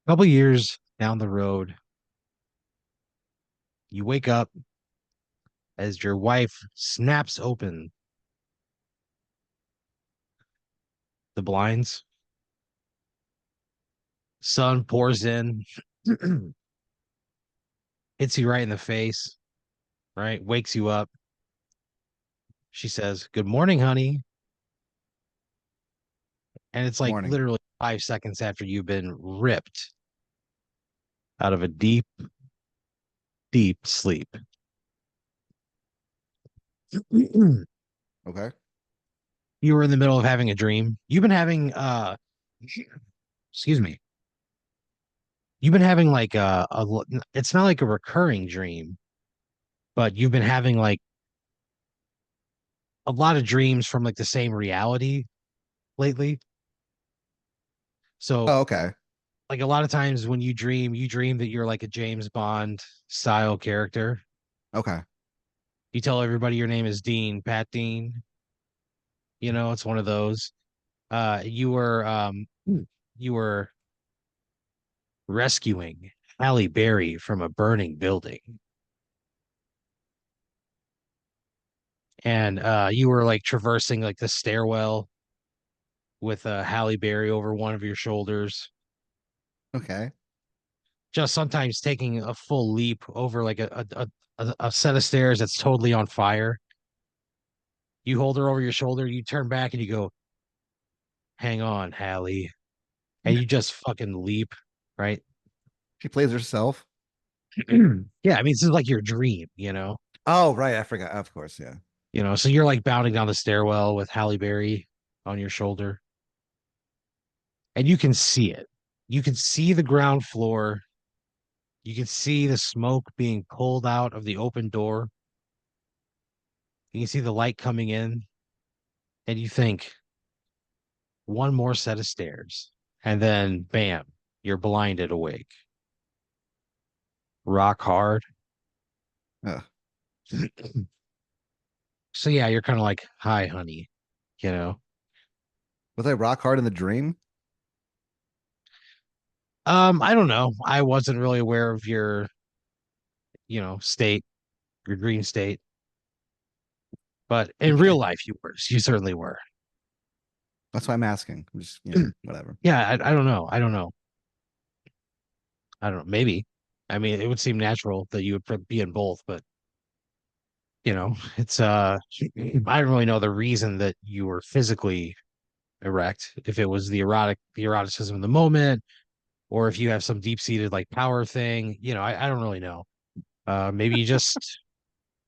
Couple years down the road, you wake up as your wife snaps open the blinds. Sun pours in, hits you right in the face, right? Wakes you up. She says, "Good morning, honey." And it's like Morning. literally 5 seconds after you've been ripped out of a deep, deep sleep. You Okay. were in the middle of having a dream. You've been having excuse me. You've been having like it's not like a recurring dream, but you've been having like a lot of dreams from like the same reality lately. So Oh, okay. like a lot of times when you dream that you're like a James Bond style character. Okay. You tell everybody your name is Dean, Pat Dean. It's one of those. You were rescuing Halle Berry from a burning building. And you were like traversing like the stairwell with Halle Berry over one of your shoulders, Okay. just sometimes taking a full leap over like a set of stairs that's totally on fire. You hold her over your shoulder, you turn back and you go, "Hang on, Hallie," and you just fucking leap, right? She plays herself. Yeah, I mean, this is like your dream. Oh, right. I forgot. Of course, yeah. So you're like bounding down the stairwell with Halle Berry on your shoulder, and you can see it. You can see the ground floor. You can see the smoke being pulled out of the open door. You can see the light coming in, and you think, one more set of stairs. And then, bam, you're blinded awake. Rock hard. Ugh. So, yeah, you're kind of like, "Hi, honey," you know? Was I rock hard in the dream? I don't know. I wasn't really aware of your, state, your dream state, but in real Okay. life, you were. You certainly were. That's why I'm asking. I'm just, whatever. Yeah, I don't know. I don't know. I don't know. Maybe. I mean, it would seem natural that you would be in both, but it's I don't really know the reason that you were physically erect, if it was the eroticism of the moment, or if you have some deep-seated like power thing. I don't really know. Maybe you just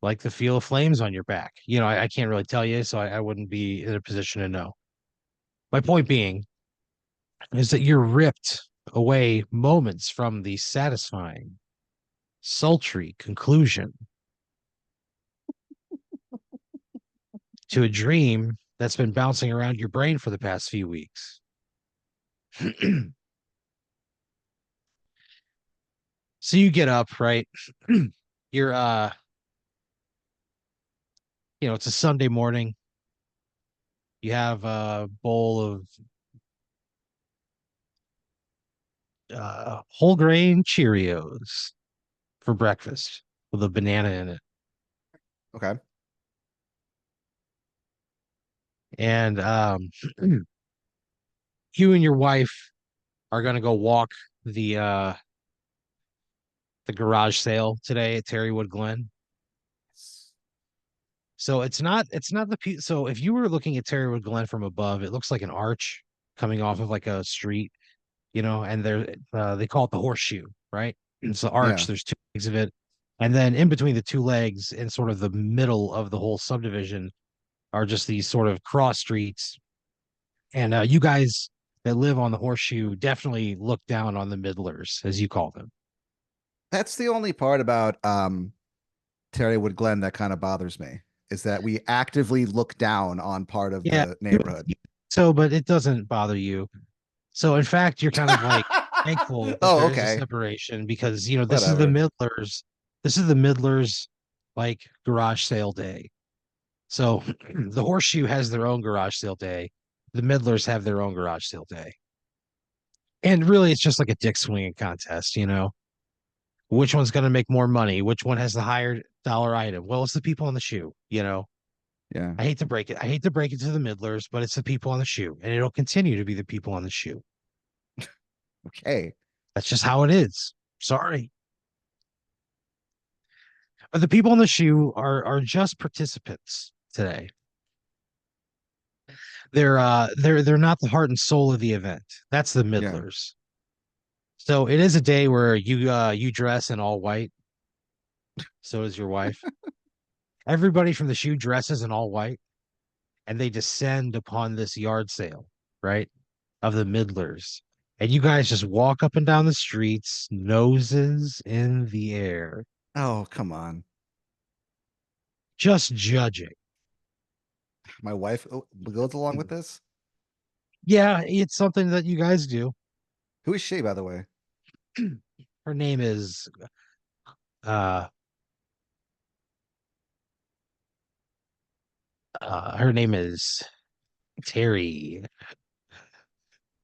like the feel of flames on your back. I can't really tell you, so I wouldn't be in a position to know. My point being is that you're ripped away moments from the satisfying, sultry conclusion to a dream that's been bouncing around your brain for the past few weeks. So you get up, right? You're it's a Sunday morning. You have a bowl of whole grain Cheerios for breakfast with a banana in it. Okay. And you and your wife are gonna go walk the uh the garage sale today at Terrywood Glen. So it's not so if you were looking at Terrywood Glen from above, it looks like an arch coming off of like a street, and they call it the horseshoe, right? It's the arch, Yeah. there's two legs of it. And then in between the two legs, in sort of the middle of the whole subdivision, are just these sort of cross streets. And you guys that live on the horseshoe definitely look down on the middlers, as you call them. That's the only part about Terrywood Glen that kind of bothers me is that we actively look down on part of Yeah. the neighborhood. So, but it doesn't bother you. So, in fact, you're kind of like thankful that Oh, there is a okay. separation because, this is the Whatever. middlers. This is the middlers like garage sale day. So, the horseshoe has their own garage sale day. The middlers have their own garage sale day. And really, it's just like a dick swinging contest, which one's going to make more money? Which one has the higher dollar item? Well, it's the people on the shoe. Yeah. I hate to break it. I hate to break it to the middlers, but it's the people on the shoe, and it'll continue to be the people on the shoe. Okay. That's just how it is. Sorry. But the people on the shoe are just participants today. They're not the heart and soul of the event. That's the Yeah. middlers. So it is a day where you dress in all white. So does your wife. Everybody from the shoe dresses in all white, and they descend upon this yard sale, right? Of the middlers. And you guys just walk up and down the streets, noses in the air, Oh, come on. just judging. My wife goes along with this. Yeah, it's something that you guys do. Who is she, by the way? Her name is uh her name is Terry.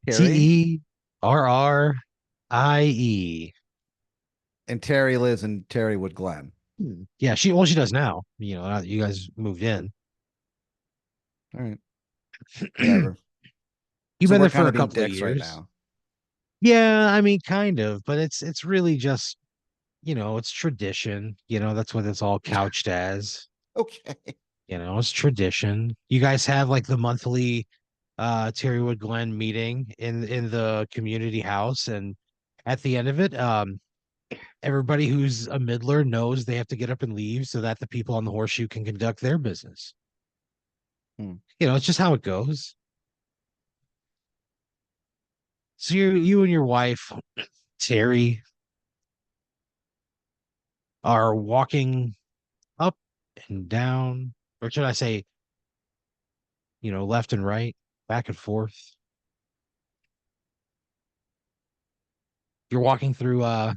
Terry. Terrie. And Terry lives in Terrywood Glen. Yeah, she does now. Now that you guys moved in. All right. Whatever. You've So been we're there for kind a of being couple of dicks right years. now. Yeah, I mean kind of, but it's really just, it's tradition. That's what it's all couched as. Okay. It's tradition. You guys have like the monthly Terrywood Glen meeting in the community house, and at the end of it, everybody who's a middler knows they have to get up and leave so that the people on the horseshoe can conduct their business. Hmm. It's just how it goes. So you and your wife, Terry, are walking up and down, or should I say, left and right, back and forth. You're walking through the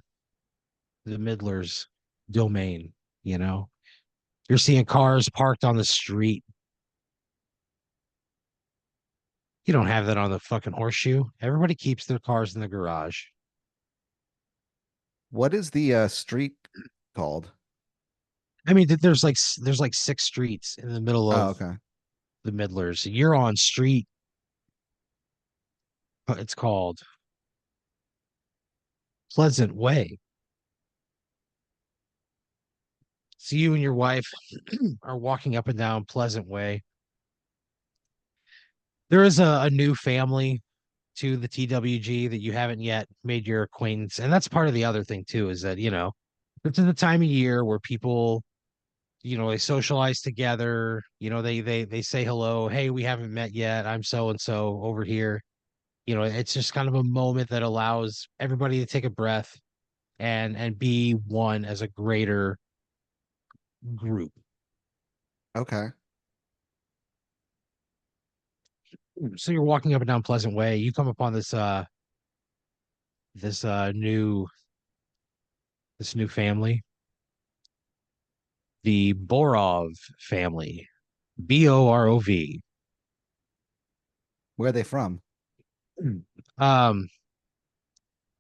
middler's domain, you know. You're seeing cars parked on the street. You don't have that on the fucking horseshoe. Everybody keeps their cars in the garage. What is the street called? I mean, there's like six streets in the middle Oh, of okay. the Middlers. You're on street. It's called Pleasant Way. So you and your wife are walking up and down Pleasant Way. There is a new family to the TWG that you haven't yet made your acquaintance, and that's part of the other thing too. Is that this is the time of year where people they socialize together. They say hello. Hey, we haven't met yet. I'm so and so over here. It's just kind of a moment that allows everybody to take a breath and be one as a greater group. Okay. So you're walking up and down Pleasant Way. You come upon this new family, the Borov family, Borov. Where are they from? Um,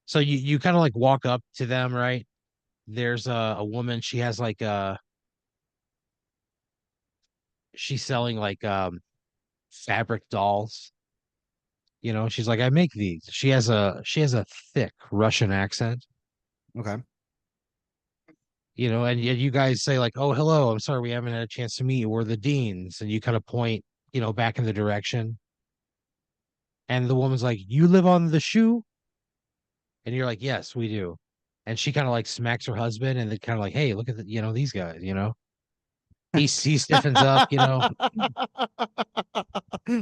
so you kind of like walk up to them, right? There's a woman. She has like she's selling like fabric dolls. She's like, I make these. She has a thick Russian accent. Okay. And you guys say like, oh, hello, I'm sorry we haven't had a chance to meet you. We're the deans, and you kind of point, back in the direction. And the woman's like, you live on the shoe? And you're like, yes, we do. And she kind of like smacks her husband and then kind of like, hey, look at these guys. He stiffens up.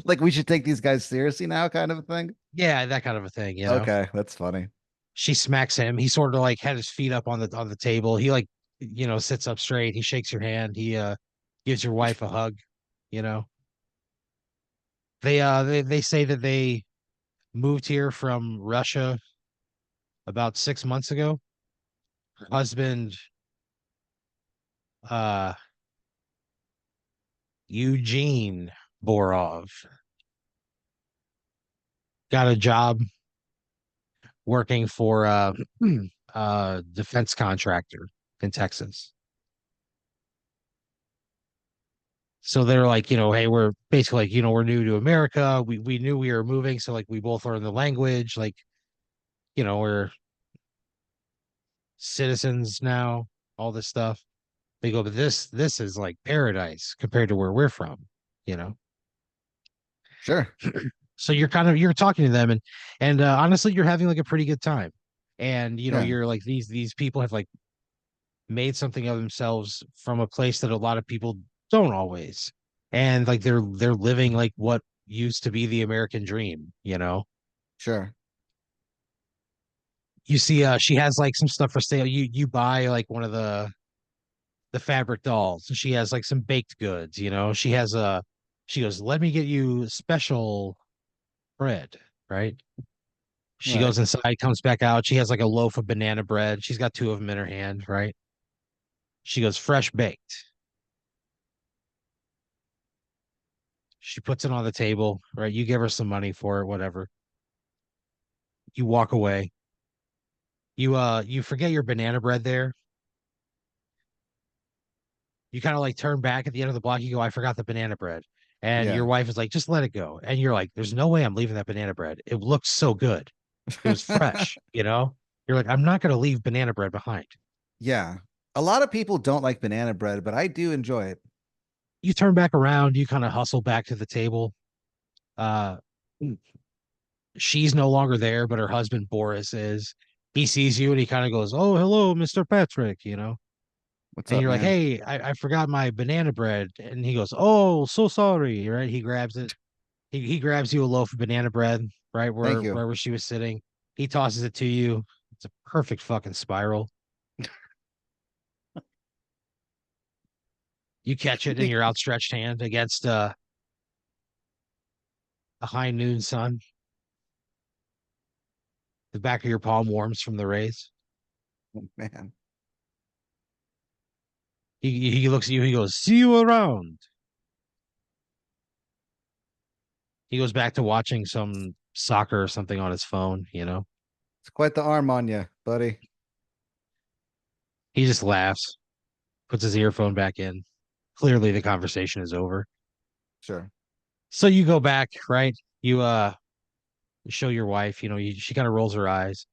Like we should take these guys seriously now, kind of a thing. Yeah, that kind of a thing. Okay, that's funny. She smacks him. He sort of like had his feet up on the table. He like, sits up straight. He shakes your hand. He gives your wife a hug, you know. They say that they moved here from Russia about 6 months ago. Her husband, uh, Eugene Borov, got a job working for a defense contractor in Texas. So they're like, hey, we're basically like, we're new to America. We knew we were moving, so like we both learned the language, like, we're citizens now, all this stuff. They go, but this is like paradise compared to where we're from, you know. Sure. So you're talking to them, and honestly, you're having like a pretty good time. And Yeah. you're like these people have like made something of themselves from a place that a lot of people don't always. And like they're living like what used to be the American dream. Sure. You see she has like some stuff for sale. You buy like one of the fabric dolls. And she has like some baked goods. She goes, "Let me get you special bread," right? She Right. goes inside, comes back out. She has like a loaf of banana bread. She's got two of them in her hand, right? She goes, "Fresh baked." She puts it on the table, right? You give her some money for it, whatever. You walk away. You forget your banana bread there. You kind of like turn back at the end of the block. You go, "I forgot the banana bread." And your Yeah. wife is like, "Just let it go." And you're like, "There's no way I'm leaving that banana bread. It looks so good. It was fresh. You're like, "I'm not gonna leave banana bread behind." Yeah. A lot of people don't like banana bread, but I do enjoy it. You turn back around, you kind of hustle back to the table. Uh she's no longer there, but her husband Boris is. He sees you and he kind of goes, "Oh, hello, Mr. Patrick." What's And up, you're like, man? "Hey, I forgot my banana bread." And he goes, "Oh, so sorry." Right? He grabs it. He grabs you a loaf of banana bread right Thank where you. right where she was sitting. He tosses it to you. It's a perfect fucking spiral. You catch it in It's your outstretched hand against a high noon sun. The back of your palm warms from the rays. man. He looks at you. He goes, "See you around." He goes back to watching some soccer or something on his phone. It's quite the arm on you, buddy. He just laughs, puts his earphone back in. Clearly the conversation is over. Sure. So you go back, right? You show your wife, she kind of rolls her eyes.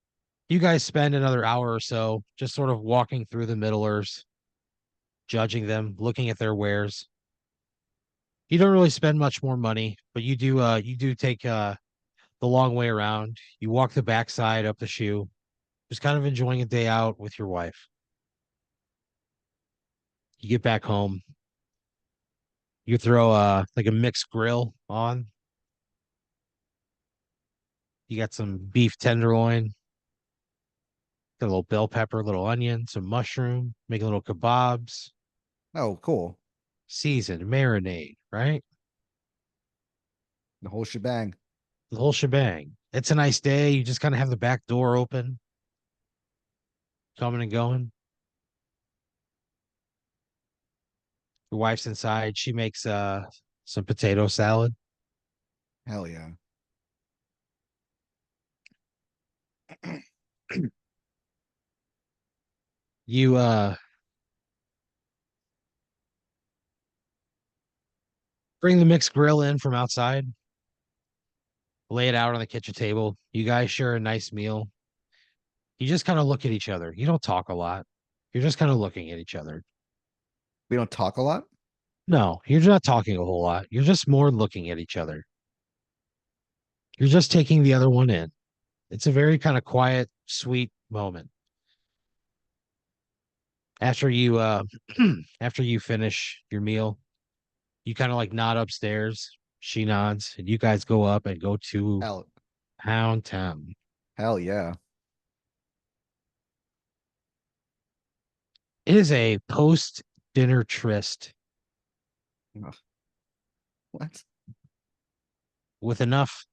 You guys spend another hour or so just sort of walking through the middlers, judging them, looking at their wares. You don't really spend much more money, but you do take the long way around. You walk the backside up the shoe, just kind of enjoying a day out with your wife. You get back home, you throw like a mixed grill on. You got some beef tenderloin, got a little bell pepper, a little onion, some mushroom, make a little kebabs, Oh, cool. seasoned, marinade, right? The whole shebang. The whole shebang. It's a nice day. You just kind of have the back door open, coming and going. Your wife's inside. She makes some potato salad. Hell yeah. You bring the mixed grill in from outside, lay it out on the kitchen table. You guys share a nice meal. You just kind of look at each other. You don't talk a lot. You're just kind of looking at each other. We don't talk a lot. No, you're not talking a whole lot. You're just more looking at each other. You're just taking the other one in. It's a very kind of quiet, sweet moment. After you after you finish your meal, you kind of like nod upstairs. She nods, and you guys go up and go to Hell, Pound Town. hell yeah. It is a post dinner tryst Ugh, what? with enough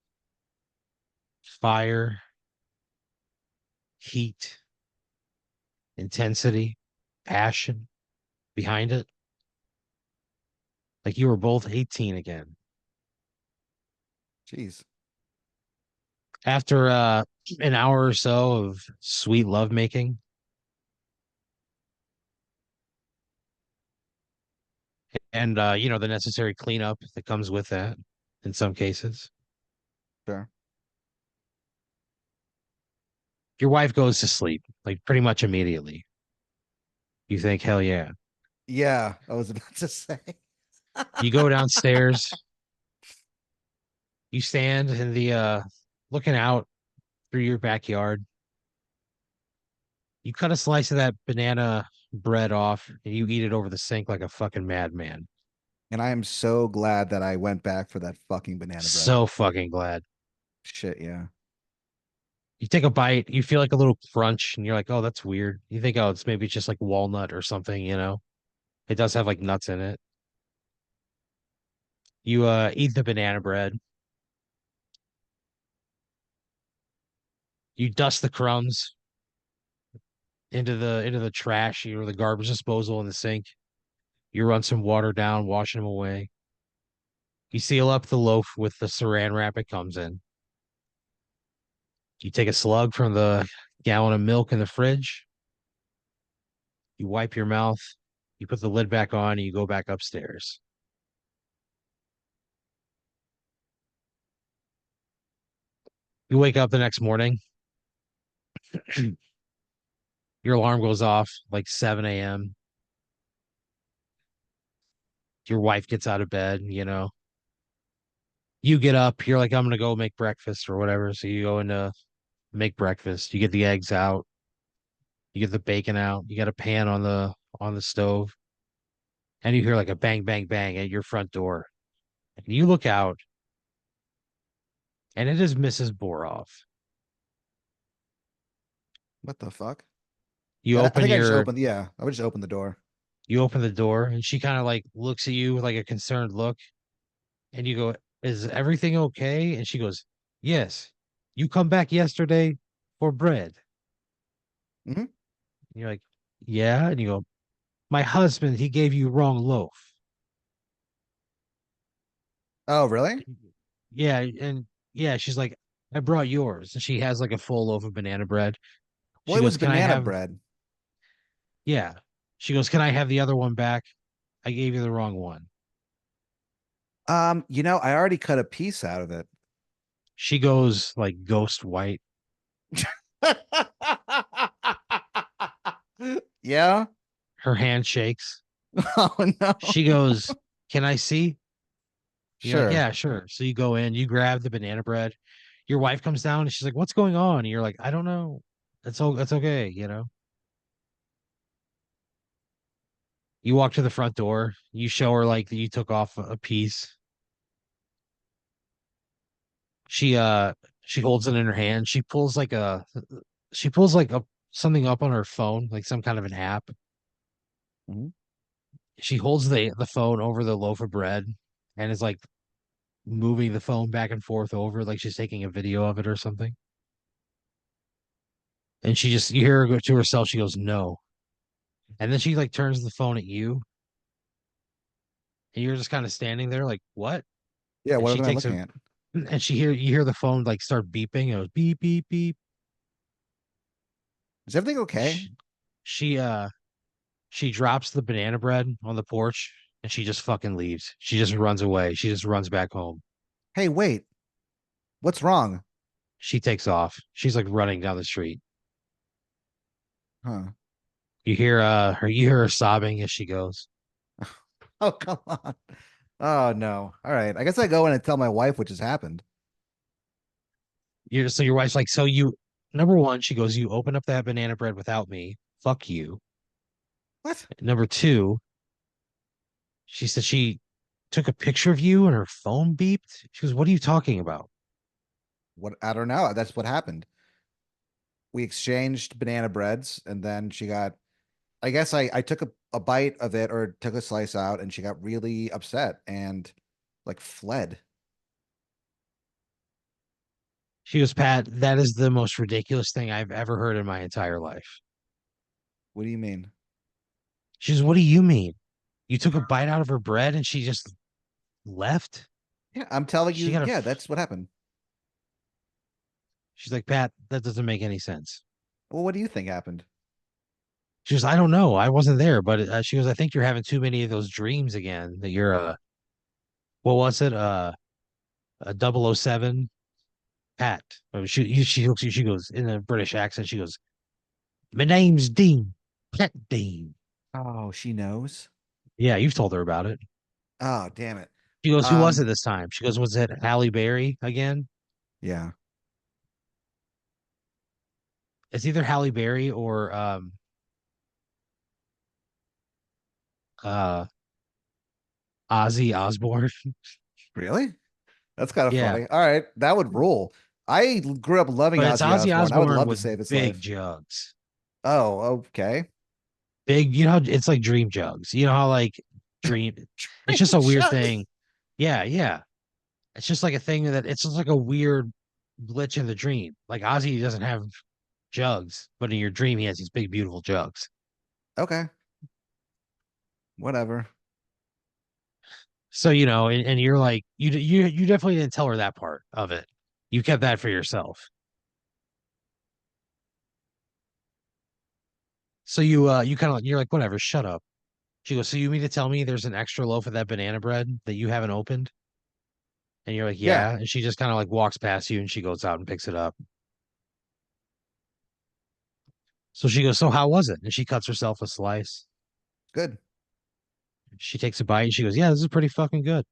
fire, heat, intensity, passion behind it. Like you were both 18 again. Jeez. After an hour or so of sweet lovemaking and the necessary cleanup that comes with that in some cases, Sure. your wife goes to sleep like pretty much immediately. You think, hell yeah. Yeah, I was about to say. You go downstairs, you stand in the looking out through your backyard. You cut a slice of that banana bread off and you eat it over the sink like a fucking madman. And I am so glad that I went back for that fucking banana bread. So fucking glad. Shit, yeah. You take a bite, you feel like a little crunch, and you're like, oh, that's weird. You think, oh, it's maybe just like walnut or something, you know? It does have like nuts in it. You eat the banana bread, you dust the crumbs into the trash or the garbage disposal in the sink. You run some water down, washing them away. You seal up the loaf with the saran wrap it comes in. You take a slug from the gallon of milk in the fridge. You wipe your mouth. You put the lid back on and you go back upstairs. You wake up the next morning. Your alarm goes off like 7 a.m. Your wife gets out of bed, You get up, you're like, I'm gonna go make breakfast or whatever. So you go into make breakfast. You get the eggs out, you get the bacon out, you got a pan on the stove, and you hear like a bang, bang, bang at your front door. And you look out, and it is Mrs. Boroff. What the fuck? You Yeah, I open think I just your opened. Yeah, I would just open the door. you open the door, and she kind of like looks at you with like a concerned look, and you go, "Is everything okay?" And she goes, "Yes. You come back yesterday for bread." Hmm. And you're like, "Yeah." And you go, "My husband, he gave you wrong loaf." Oh, really? Yeah, and yeah, she's like, "I brought yours." And she has like a full loaf of banana bread. Well, She it was goes, "Can I banana have?" bread. Yeah. She goes, "Can I have the other one back? I gave you the wrong one." I already cut a piece out of it. She goes like ghost white. Yeah. Her hand shakes. Oh no. She goes, "Can I see?" You're like, Sure. "Yeah, sure." So you go in, you grab the banana bread. Your wife comes down and she's like, "What's going on?" And you're like, "I don't know. That's okay." You walk to the front door, you show her like that you took off a piece. She she holds it in her hand. She pulls like a something up on her phone, like some kind of an app. Mhm. She holds the phone over the loaf of bread and is like moving the phone back and forth over like she's taking a video of it or something. And you hear her go to herself, she goes, "No." And then she like turns the phone at you and you're just kind of standing there like, "What?" Yeah, And what she am I takes looking a at? and you hear the phone like start beeping. It goes beep beep beep. Is everything okay? She, she uh she drops the banana bread on the porch and she just fucking leaves. She just runs away. She just runs back home. Hey, wait. What's wrong? She takes off. She's like running down the street. Huh. You hear her sobbing as she goes. Oh, come on. Oh no. All right. I guess I go in and tell my wife what just happened. So your wife's like, so you number one, she goes, "You open up that banana bread without me. Fuck you." What? Number two, she said she took a picture of you and her phone beeped. She goes, "What are you talking about?" What? I don't know. That's what happened. We exchanged banana breads, and then she got. I guess I took a bite of it or took a slice out, and she got really upset and like fled. She goes, "Pat, that is the most ridiculous thing I've ever heard in my entire life." What do you mean? She goes, "What do you mean? You took a bite out of her bread and she just left?" Yeah, I'm telling She you. got a Yeah, that's what happened. She's like, Pat, that doesn't make any sense. Well, what do you think happened? She goes, I don't know. I wasn't there, but she goes, I think you're having too many of those dreams again. That you're what was it? A 007 Pat. She goes in a British accent. She goes, my name's Dean, Pat Dean. Oh, she knows. Yeah, you've told her about it. Oh, damn it. She goes, who was it Um, this time? She goes, was it Halle Berry again? yeah, It's either Halle Berry or uh Ozzy Osbourne. really? That's kind of Yeah, funny. All right, that would rule. I grew up loving but it's Ozzy Ozzy Osbourne. I would Osbourne love to with save his big life. jugs. Oh, okay. Big, you know, it's like dream jugs. You know how like dream, it's just Dream a weird jugs. thing. Yeah, yeah. It's just like a thing that it's just like a weird glitch in the dream. Like Ozzy doesn't have jugs, but in your dream he has these big, beautiful jugs. Okay, whatever. So you know, and you're like, you definitely didn't tell her that part of it. You kept that for yourself. So you kind of you're like, whatever, shut up. She goes, so you mean to tell me there's an extra loaf of that banana bread that you haven't opened? And you're like, Yeah, yeah. And she just kind of like walks past you and she goes out and picks it up. So she goes, so how was it? And she cuts herself a slice. good. She takes a bite and she goes, yeah, this is pretty fucking good.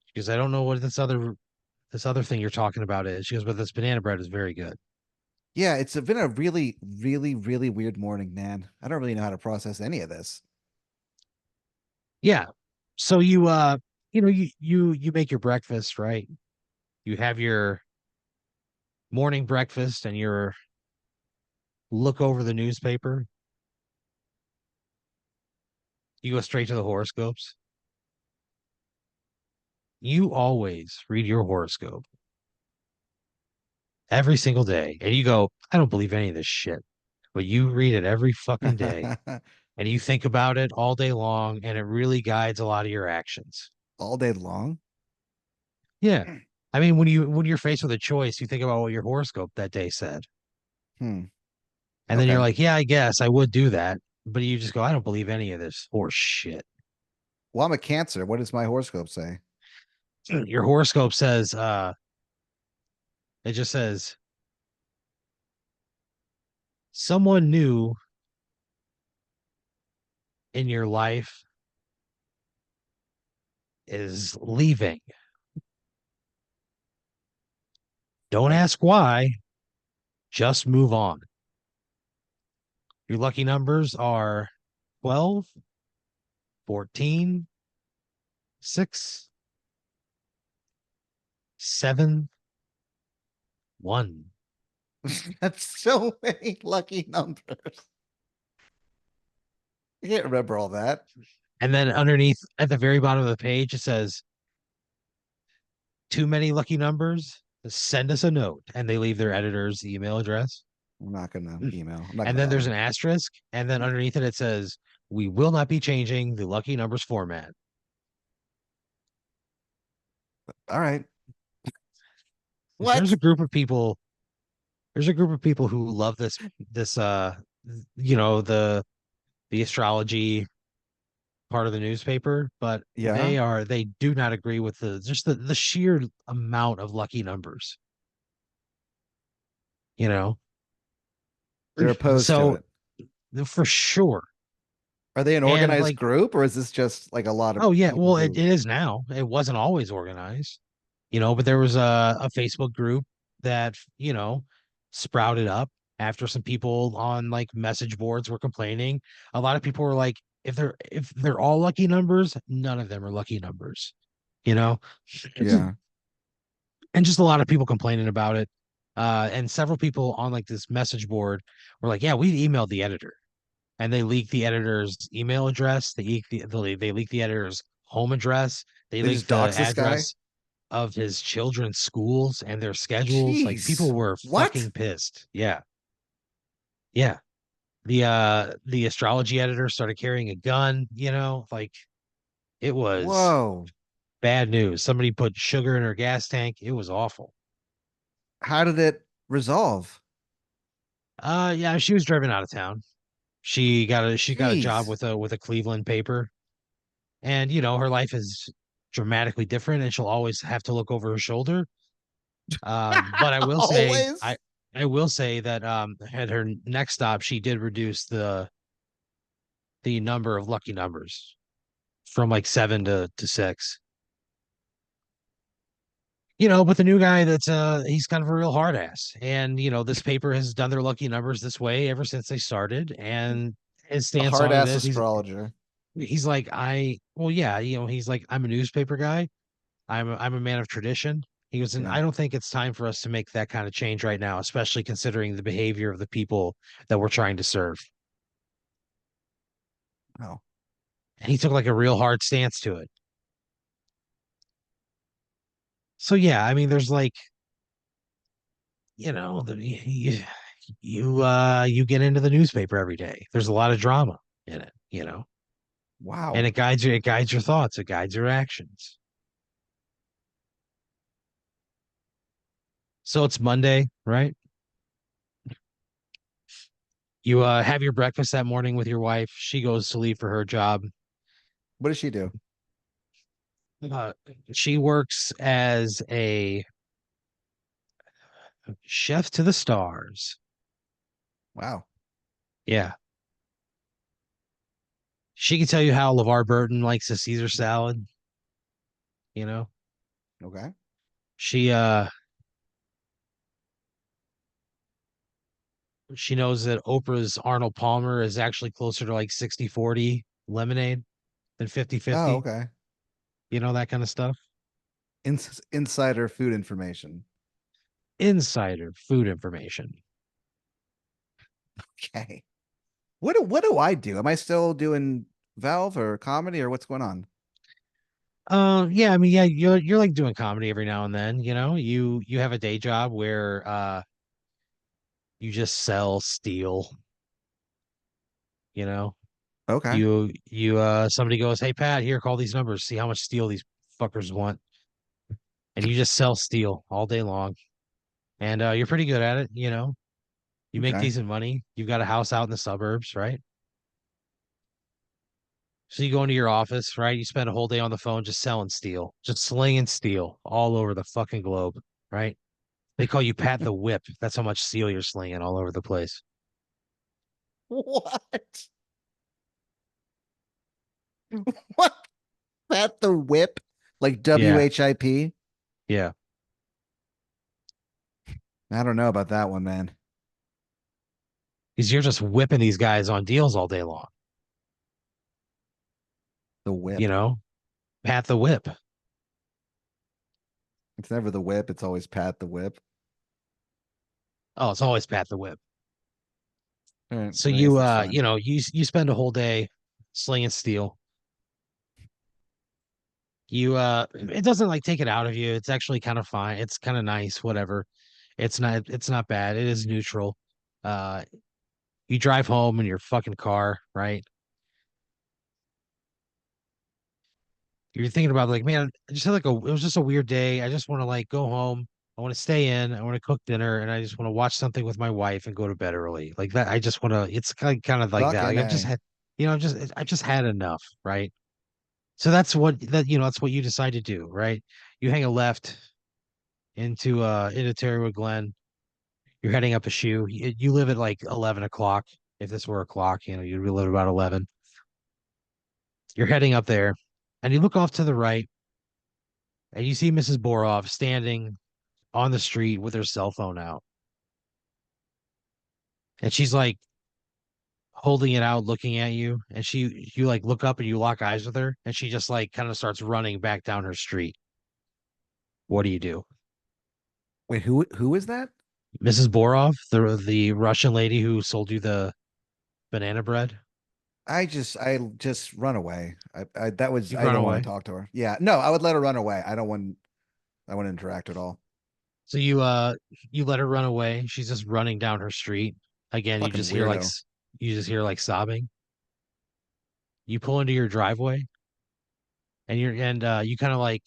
She goes, I don't know what this other thing you're talking about is. She goes, but this banana bread is very good. Yeah, it's been a really, really, really weird morning, man. I don't really know how to process any of this. Yeah. So you make your breakfast, right? You have your morning breakfast and your look over the newspaper. You go straight to the horoscopes. You always read your horoscope every single day. And you go, I don't believe any of this shit. But you read it every fucking day and you think about it all day long and it really guides a lot of your actions. All day long. Yeah. I mean, when you're faced with a choice, you think about what your horoscope that day said. Hmm. And then you're Okay. like, yeah, I guess I would do that. But you just go, I don't believe any of this horse shit. Well, I'm a Cancer. What does my horoscope say? Your horoscope says, it just says someone new in your life is leaving. Don't Oh, ask why, just move on. Your lucky numbers are 12, 14, 6, 7, 1. that's so many lucky numbers. I can't remember all that. And then underneath at the very bottom of the page, it says, too many lucky numbers. Send us a note. And they leave their editor's email address. I'm not gonna email. I'm not And gonna then there's an bother. asterisk. And then underneath it, it says, we will not be changing the lucky numbers format. All right. 'Cause there's What? a group of people, there's a group of people who love this, the astrology part of the newspaper, but Yeah. they do not agree with the sheer amount of lucky numbers, you know. They're opposed to So it. for sure. Are they an And organized like, group or is this just like a lot of oh yeah, people well it, who it is now. It wasn't always organized, but there was a Facebook group that, sprouted up after some people on like message boards were complaining. A lot of people were like, if they're all lucky numbers, none of them are lucky numbers, you know? yeah. And just a lot of people complaining about it. And several people on like this message board were like, yeah, we emailed the editor and they leaked the editor's email address. They leaked the editor's home address. They They leaked just the dox this guy? address of his children's schools and their schedules. Like people Jeez. were What? fucking pissed. Yeah. Yeah. The astrology editor started carrying a gun, like it was Whoa. bad news. Somebody put sugar in her gas tank. It was awful. How did it resolve? Yeah, she was driving out of town. She got a job Jeez. with a Cleveland paper, and her life is dramatically different, and she'll always have to look over her shoulder. But Always I will say that at her next stop, she did reduce the number of lucky numbers from like seven to six. But the new guy that's he's kind of a real hard ass. And this paper has done their lucky numbers this way ever since they started. And his a stance hard on it ass is astrologer. he's like, well, yeah, he's like, I'm a newspaper guy. I'm a man of tradition. He goes, and Yeah. I don't think it's time for us to make that kind of change right now, especially considering the behavior of the people that we're trying to serve. Oh, And he took like a real hard stance to it. So yeah, I mean, there's like, you get into the newspaper every day. There's a lot of drama in it, and wow. it guides your thoughts, it guides your actions. So it's Monday, right? You have your breakfast that morning with your wife. She goes to leave for her job. What does she do? Uh, she works as a chef to the stars. Wow. Yeah. She can tell you how LeVar Burton likes a Caesar salad, you know. Okay. She knows that Oprah's Arnold Palmer is actually closer to like 60-40 lemonade than 50 Oh, 50. okay. That kind of stuff. Insider food information. Insider food information. Okay. What do I do? Am I still doing Valve or comedy or what's going on? Yeah, I mean, yeah, you're like doing comedy every now and then, you have a day job where you just sell steel, you know. Okay. Somebody goes, "Hey Pat, here, call these numbers, see how much steel these fuckers want." And you just sell steel all day long. And you're pretty good at it. You make Okay. decent money. You've got a house out in the suburbs, right? So you go into your office, right? You spend a whole day on the phone just selling steel, just slinging steel all over the fucking globe, right? They call you Pat the Whip. That's how much steel you're slinging all over the place. What? What? That the whip? Like Yeah, WHIP? yeah. I don't know about that one, man. Because you're just whipping these guys on deals all day long, The you whip. know? Pat the Whip. It's never the whip. It's always Pat the whip. Oh, it's always Pat the Whip. All right. So I guess you that's fine. you spend a whole day slinging steel. It doesn't like take it out of you. It's actually kind of fine. It's kind of nice, whatever. It's not bad. It is neutral. Uh you drive home in your fucking car, right? You're thinking about like, man, I just had like it was just a weird day. I just want to like go home. I want to stay in. I want to cook dinner, and I just want to watch something with my wife and go to bed early. Like that. I just want to. It's kind of like that. Fucking Like I've just A. had, I've just had enough, right? So that's what you decide to do, right? You hang a left into Terrywood Glen. You're heading up a shoe. You live at like 11 o'clock. If this were a clock, you'd live about 11. You're heading up there, and you look off to the right, and you see Mrs. Borov standing on the street with her cell phone out, and she's like holding it out, looking at you, and you like look up and you lock eyes with her, and she just like kind of starts running back down her street. What do you do? Wait, who is that? Mrs. Borov, the Russian lady who sold you the banana bread. I just run away. I that was You I run don't want to away. talk to her. Yeah, no, I would let her run away. I want to interact at all. So you let her run away. She's just running down her street. Again, Fucking weirdo. you just hear like sobbing. You pull into your driveway and you kind of like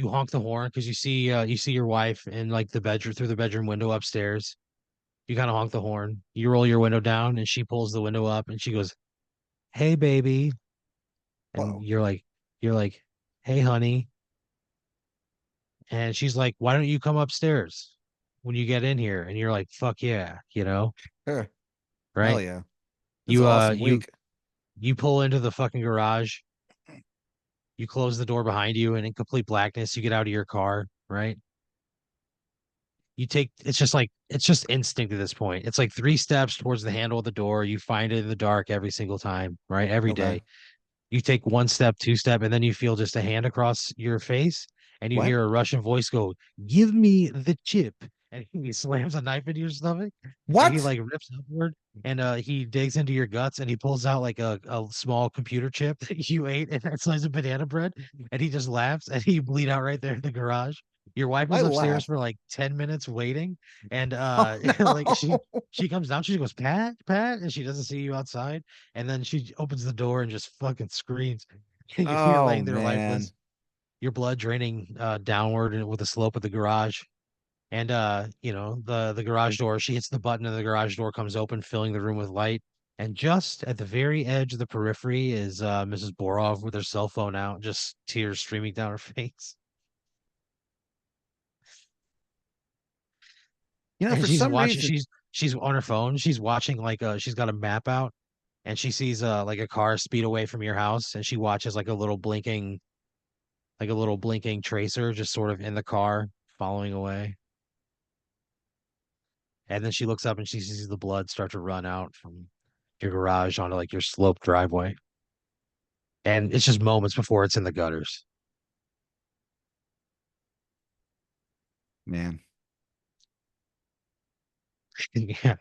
you honk the horn because you see your wife in like the bedroom through the bedroom window upstairs. You kind of honk the horn. You roll your window down, and she pulls the window up, and she goes, "Hey, baby," and Whoa. you're like, "Hey, honey," and she's like, "Why don't you come upstairs when you get in here?" And you're like, "Fuck yeah," Sure. Hell right? yeah. That's You an uh awesome you week. you pull into the fucking garage. You close the door behind you, and in complete blackness, you get out of your car, right? You take it's just like it's just instinct at this point. It's like three steps towards the handle of the door. You find it in the dark every single time, right? Every Okay. day. You take one step, two step, and then you feel just a hand across your face, and you What? hear a Russian voice go, "Give me the chip." And he slams a knife into your stomach, and he What? like rips upward, and he digs into your guts, and he pulls out like a small computer chip that you ate and that slice of banana bread, and he just laughs, and you bleed out right there in the garage. Your wife I was upstairs laugh. for like 10 minutes waiting, and like she comes down, she goes, "Pat, Pat," and she doesn't see you outside. And then she opens the door and just fucking screams. You're Oh laying there lifeless, man. your blood draining downward and with the slope of the garage. And the garage door, she hits the button and the garage door comes open, filling the room with light. And just at the very edge of the periphery is Mrs. Borov with her cell phone out, just tears streaming down her face. And For some reason, she's on her phone, she's watching like she's got a map out, and she sees like a car speed away from your house, and she watches like a little blinking tracer just sort of in the car following away. And then she looks up and she sees the blood start to run out from your garage onto like your sloped driveway. And it's just moments before it's in the gutters. man. Yeah.